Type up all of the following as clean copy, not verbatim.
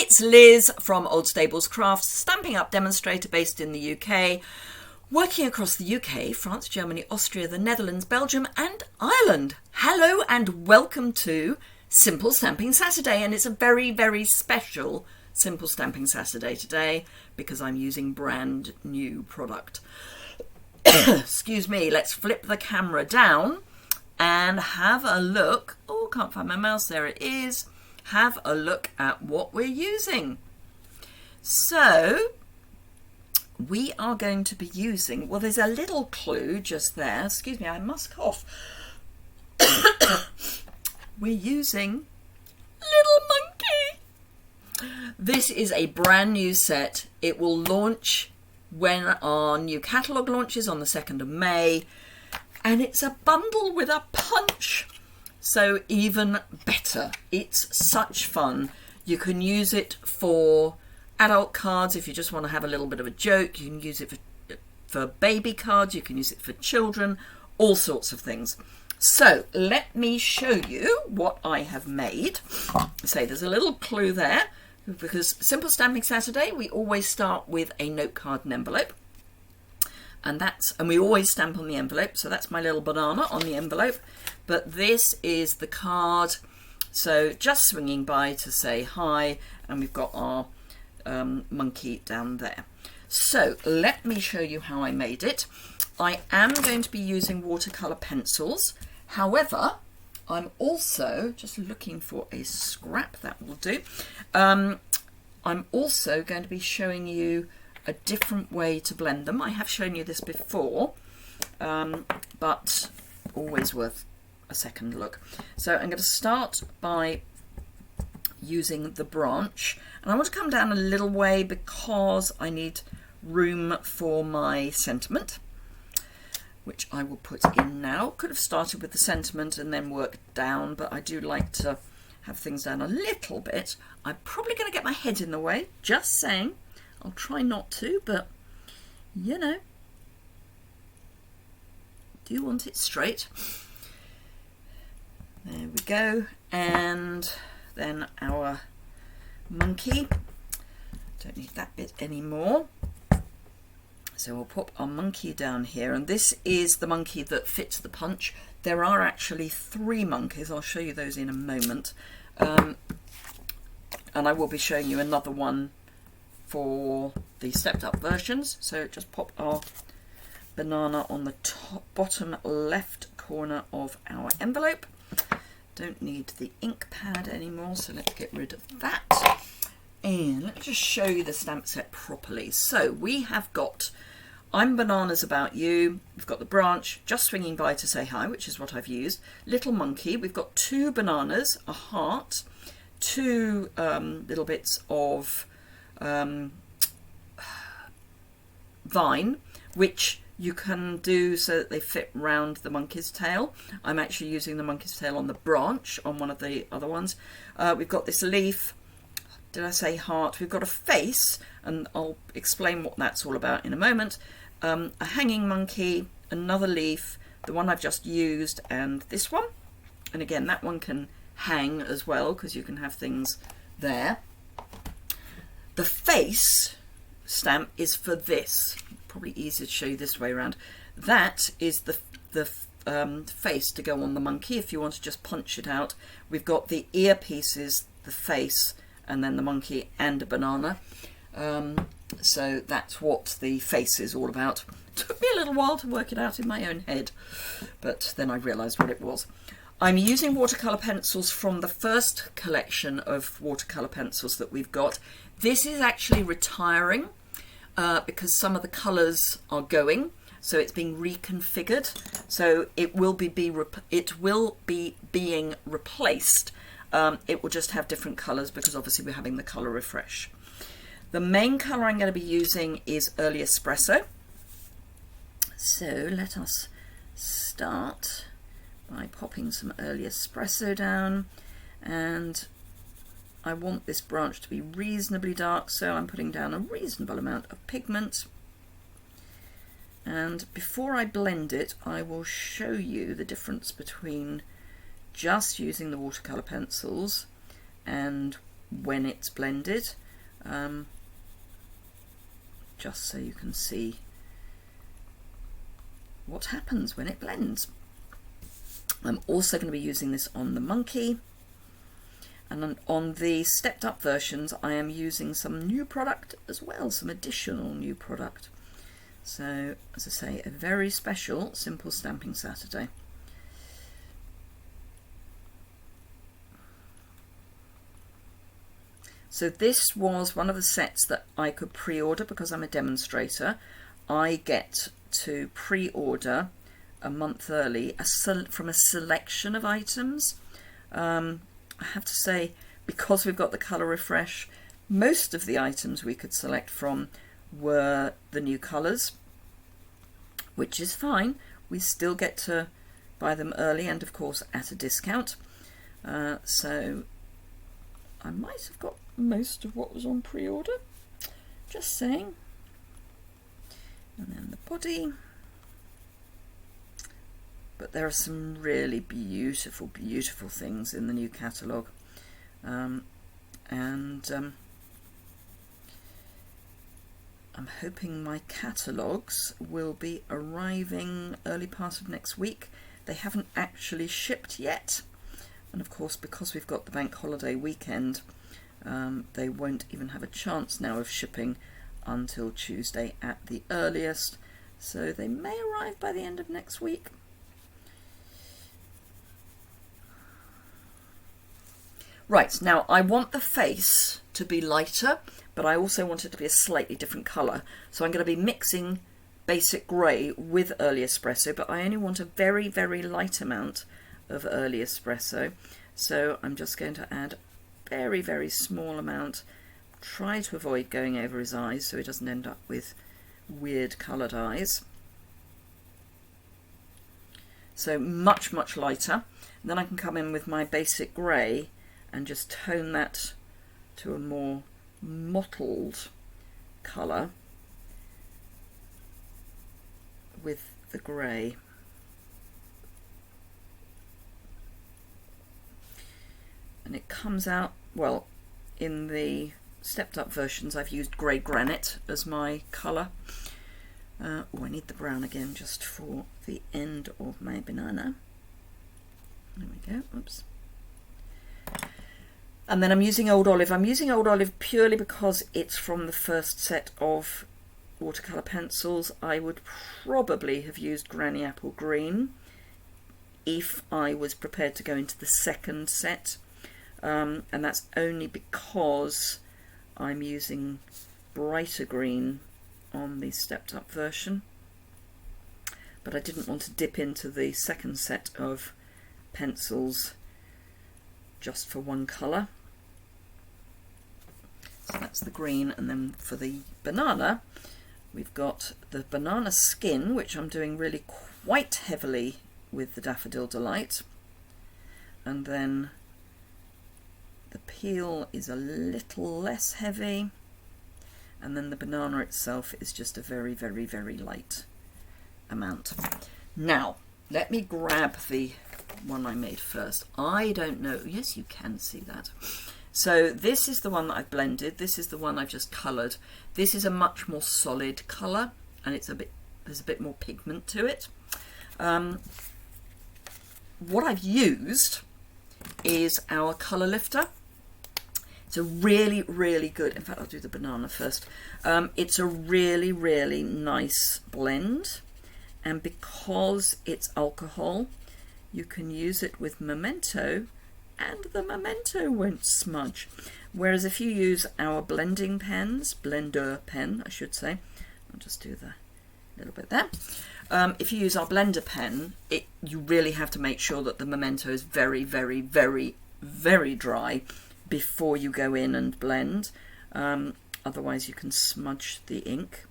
It's Liz from Old Stables Crafts, Stampin' Up demonstrator based in the UK, working across the UK, France, Germany, Austria, the Netherlands, Belgium and Ireland. Hello and welcome to Simple Stamping Saturday, and it's a very, very special Simple Stamping Saturday today because I'm using brand new product. Excuse me, let's flip the camera down and have a look. Oh, can't find my mouse, there it is. Have a look at what we're using. So we are going to be using, well, there's a little clue just there. Excuse me, I must cough. We're using Little Monkey. This is a brand new set. It will launch when our new catalogue launches on the 2nd of May. And it's a bundle with a punch. So even better. It's such fun. You can use it for adult cards if you just want to have a little bit of a joke. You can use it for baby cards. You can use it for children. All sorts of things. So let me show you what I have made. Say there's a little clue there because Simple Stamping Saturday we always start with a note card and envelope. And we always stamp on the envelope, so that's my little banana on the envelope. But this is the card, so just swinging by to say hi, and we've got our monkey down there. So let me show you how I made it. I am going to be using watercolour pencils. However, I'm also just looking for a scrap, that will do. I'm also going to be showing you a different way to blend them. I have shown you this before, but always worth a second look. So I'm going to start by using the branch, and I want to come down a little way because I need room for my sentiment, which I will put in now. Could have started with the sentiment and then worked down, but I do like to have things down a little bit. I'm probably going to get my head in the way, just saying. I'll try not to, but you know, do you want it straight? There we go. And then our monkey. Don't need that bit anymore. So we'll pop our monkey down here, and this is the monkey that fits the punch. There are actually 3 monkeys. I'll show you those in a moment. And I will be showing you another one for the stepped up versions. So just pop our banana on the top, bottom left corner of our envelope. Don't need the ink pad anymore, so let's get rid of that. And let's just show you the stamp set properly. So we have got I'm Bananas About You, we've got the branch, Just Swinging By to Say Hi, which is what I've used, Little Monkey, we've got 2 bananas, a heart, 2 little bits of vine, which you can do so that they fit round the monkey's tail. I'm actually using the monkey's tail on the branch on one of the other ones. We've got this leaf. Did I say heart? We've got a face, and I'll explain what that's all about in a moment. A hanging monkey, another leaf, the one I've just used, and this one. And again, that one can hang as well because you can have things there. The face stamp is for this. Probably easier to show you this way around. That is the face to go on the monkey if you want to just punch it out. We've got the ear pieces, the face, and then the monkey and a banana. So that's what the face is all about. Took me a little while to work it out in my own head, but then I realised what it was. I'm using watercolour pencils from the first collection of watercolour pencils that we've got. This is actually retiring because some of the colours are going, so it's being reconfigured. So it will be being replaced. It will just have different colours because obviously we're having the colour refresh. The main colour I'm going to be using is Early Espresso. So let us start by popping some Early Espresso down, and I want this branch to be reasonably dark, so I'm putting down a reasonable amount of pigment. And before I blend it, I will show you the difference between just using the watercolour pencils and when it's blended, just so you can see what happens when it blends. I'm also going to be using this on the monkey, and on the stepped up versions I am using some new product as well, some additional new product. So as I say, a very special Simple Stamping Saturday. So this was one of the sets that I could pre-order because I'm a demonstrator. I get to pre-order a month early from a selection of items. I have to say, because we've got the colour refresh, most of the items we could select from were the new colours, which is fine. We still get to buy them early and of course at a discount. So I might have got most of what was on pre-order, just saying. And then the body. But there are some really beautiful, beautiful things in the new catalogue. I'm hoping my catalogues will be arriving early part of next week. They haven't actually shipped yet. And of course, because we've got the bank holiday weekend, they won't even have a chance now of shipping until Tuesday at the earliest. So they may arrive by the end of next week. Right, now I want the face to be lighter, but I also want it to be a slightly different colour. So I'm going to be mixing basic grey with early espresso, but I only want a very, very light amount of early espresso. So I'm just going to add a very, very small amount. Try to avoid going over his eyes so he doesn't end up with weird coloured eyes. So much, much lighter. And then I can come in with my basic grey and just tone that to a more mottled colour with the grey. And it comes out, well, in the stepped up versions I've used grey granite as my colour. Oh, I need the brown again just for the end of my banana. There we go, oops. And then I'm using Old Olive. I'm using Old Olive purely because it's from the first set of watercolour pencils. I would probably have used Granny Apple Green if I was prepared to go into the second set. And that's only because I'm using brighter green on the stepped up version. But I didn't want to dip into the second set of pencils just for one colour. So that's the green, and then for the banana we've got the banana skin, which I'm doing really quite heavily with the Daffodil Delight, and then the peel is a little less heavy, and then the banana itself is just a very, very, very light amount. Now let me grab the one I made first. I don't know, yes, you can see that. So this is the one that I've blended. This is the one I've just coloured. This is a much more solid colour, and it's there's a bit more pigment to it. What I've used is our colour lifter. It's a really, really good, in fact I'll do the banana first. It's a really, really nice blend, and because it's alcohol, you can use it with Memento and the Memento won't smudge. Whereas if you use our blending pens, blender pen I should say, I'll just do the little bit there. If you use our blender pen, you really have to make sure that the Memento is very, very, very, very dry before you go in and blend. Otherwise you can smudge the ink.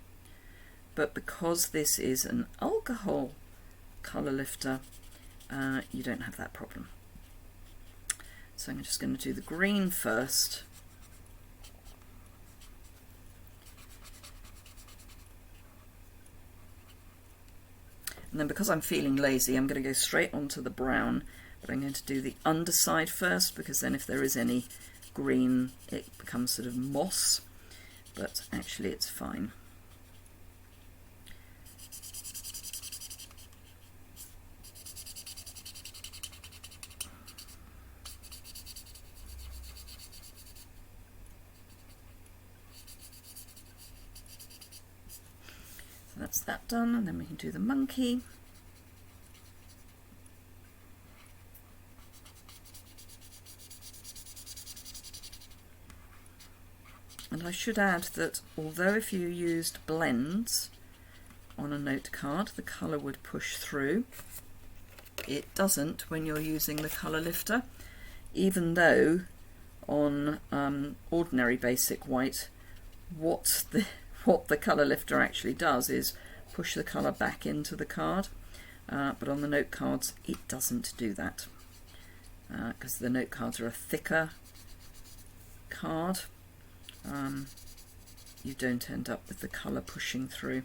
But because this is an alcohol colour lifter, you don't have that problem. So I'm just going to do the green first. And then because I'm feeling lazy, I'm going to go straight onto the brown, but I'm going to do the underside first, because then if there is any green, it becomes sort of moss, but actually it's fine. So that's that done, and then we can do the monkey. And I should add that although if you used blends on a note card, the colour would push through, it doesn't when you're using the colour lifter, even though on ordinary basic white, what the colour lifter actually does is push the colour back into the card, but on the note cards it doesn't do that, because the note cards are a thicker card. You don't end up with the colour pushing through.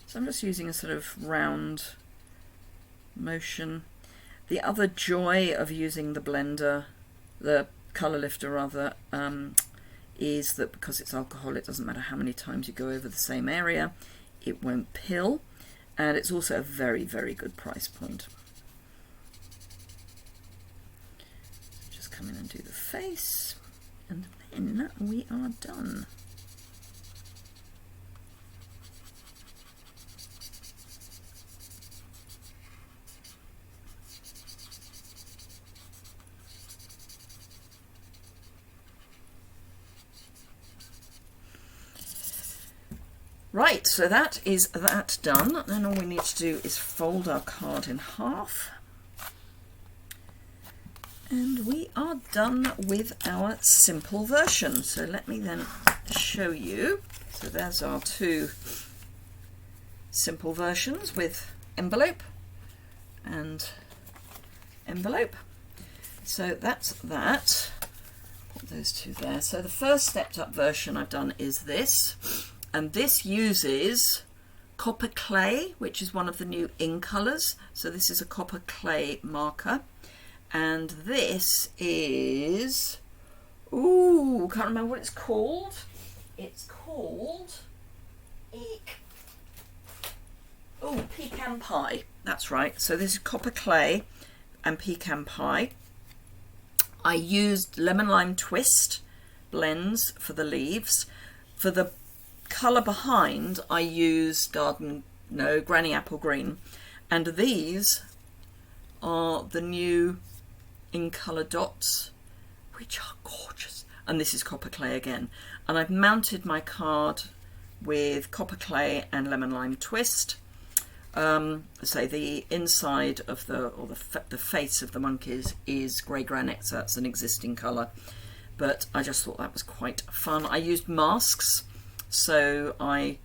So I'm just using a sort of round motion. The other joy of using the blender, the colour lifter rather, is that because it's alcohol, it doesn't matter how many times you go over the same area, it won't pill, and it's also a very, very good price point. Just come in and do the face, and then we are done. Right, so that is that done. Then all we need to do is fold our card in half. And we are done with our simple version. So let me then show you. So there's our two simple versions with envelope and envelope. So that's that. Put those two there. So the first stepped up version I've done is this. And this uses copper clay, which is one of the new in colours. So this is a copper clay marker. And this is, ooh, can't remember what it's called. It's called, pecan pie. That's right. So this is copper clay and pecan pie. I used lemon lime twist blends for the leaves. For the colour behind, I used Granny Apple Green, and these are the new in colour dots, which are gorgeous. And this is copper clay again, and I've mounted my card with copper clay and lemon lime twist. So the inside of the face of the monkeys is grey granite, so that's an existing colour, but I just thought that was quite fun. I used masks. So I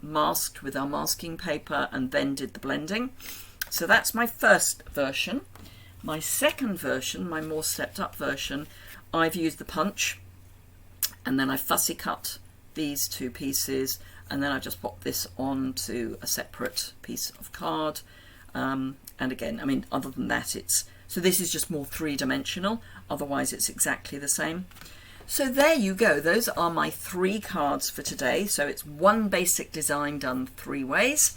masked with our masking paper and then did the blending. So that's my first version. My second version, my more stepped up version, I've used the punch, and then I fussy cut these two pieces, and then I just pop this onto a separate piece of card. And again, I mean, other than that, so this is just more three-dimensional, otherwise it's exactly the same. So there you go, those are my 3 cards for today. So it's one basic design done 3 ways.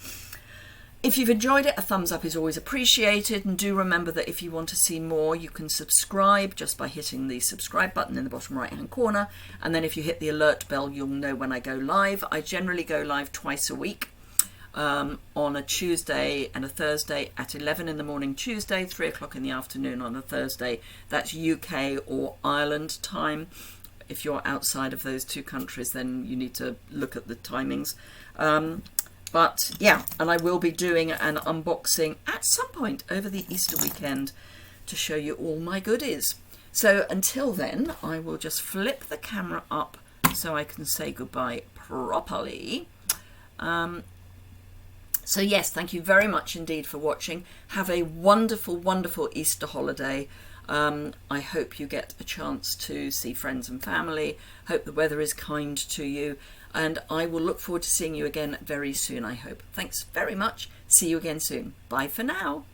If you've enjoyed it, a thumbs up is always appreciated, and do remember that if you want to see more, you can subscribe just by hitting the subscribe button in the bottom right hand corner, and then if you hit the alert bell, you'll know when I go live. I generally go live twice a week, on a Tuesday and a Thursday at 11 in the morning Tuesday, 3 o'clock in the afternoon on a Thursday. That's UK or Ireland time. If you're outside of those 2 countries, then you need to look at the timings. But yeah, and I will be doing an unboxing at some point over the Easter weekend to show you all my goodies. So until then, I will just flip the camera up so I can say goodbye properly. So yes, thank you very much indeed for watching. Have a wonderful, wonderful Easter holiday. I hope you get a chance to see friends and family. Hope the weather is kind to you. And I will look forward to seeing you again very soon, I hope. Thanks very much. See you again soon. Bye for now.